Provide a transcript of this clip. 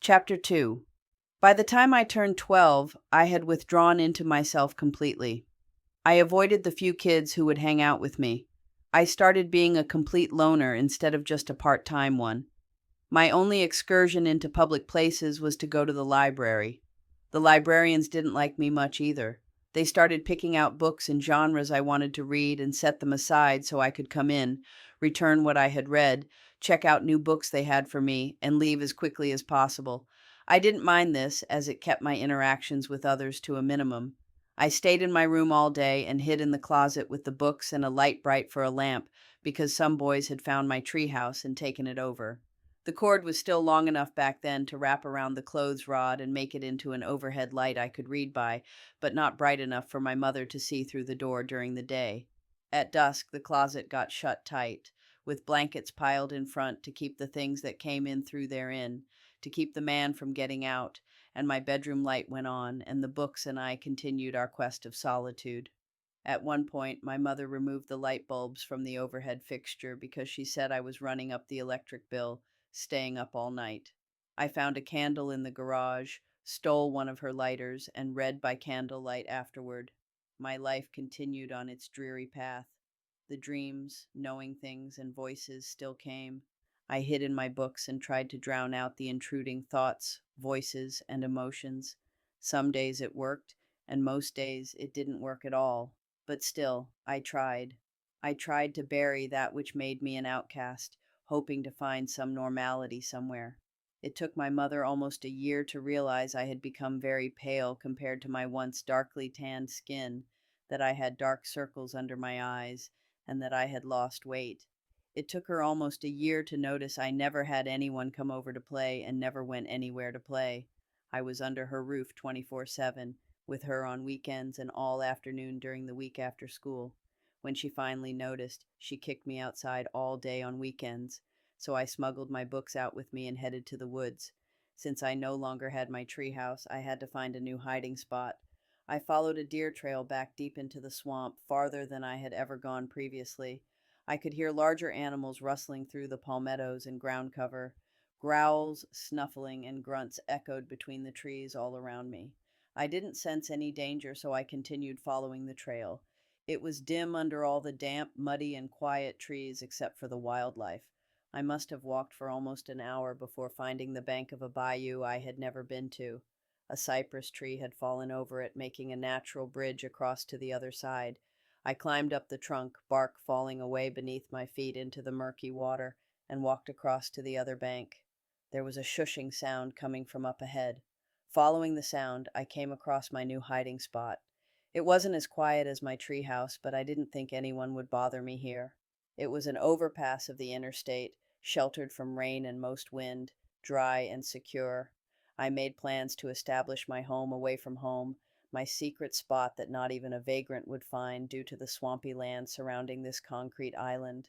Chapter 2. By the time I turned 12, I had withdrawn into myself completely. I avoided the few kids who would hang out with me. I started being a complete loner instead of just a part-time one. My only excursion into public places was to go to the library. The librarians didn't like me much either. They started picking out books and genres I wanted to read and set them aside so I could come in, return what I had read, check out new books they had for me, and leave as quickly as possible. I didn't mind this, as it kept my interactions with others to a minimum. I stayed in my room all day and hid in the closet with the books and a light bright for a lamp because some boys had found my treehouse and taken it over. The cord was still long enough back then to wrap around the clothes rod and make it into an overhead light I could read by, but not bright enough for my mother to see through the door during the day. At dusk, the closet got shut tight, with blankets piled in front to keep the things that came in through therein, to keep the man from getting out, and my bedroom light went on, and the books and I continued our quest of solitude. At one point, my mother removed the light bulbs from the overhead fixture because she said I was running up the electric bill, staying up all night. I found a candle in the garage, stole one of her lighters, and read by candlelight afterward. My life continued on its dreary path. The dreams, knowing things, and voices still came. I hid in my books and tried to drown out the intruding thoughts, voices, and emotions. Some days it worked, and most days it didn't work at all. But still, I tried. I tried to bury that which made me an outcast, hoping to find some normality somewhere. It took my mother almost a year to realize I had become very pale compared to my once darkly tanned skin, that I had dark circles under my eyes, and that I had lost weight. It took her almost a year to notice I never had anyone come over to play and never went anywhere to play. I was under her roof 24/7, with her on weekends and all afternoon during the week after school. When she finally noticed, she kicked me outside all day on weekends, so I smuggled my books out with me and headed to the woods. Since I no longer had my treehouse, I had to find a new hiding spot. I followed a deer trail back deep into the swamp, farther than I had ever gone previously. I could hear larger animals rustling through the palmettos and ground cover. Growls, snuffling, and grunts echoed between the trees all around me. I didn't sense any danger, so I continued following the trail. It was dim under all the damp, muddy, and quiet trees except for the wildlife. I must have walked for almost an hour before finding the bank of a bayou I had never been to. A cypress tree had fallen over it, making a natural bridge across to the other side. I climbed up the trunk, bark falling away beneath my feet into the murky water, and walked across to the other bank. There was a shushing sound coming from up ahead. Following the sound, I came across my new hiding spot. It wasn't as quiet as my treehouse, but I didn't think anyone would bother me here. It was an overpass of the interstate, sheltered from rain and most wind, dry and secure. I made plans to establish my home away from home, my secret spot that not even a vagrant would find due to the swampy land surrounding this concrete island.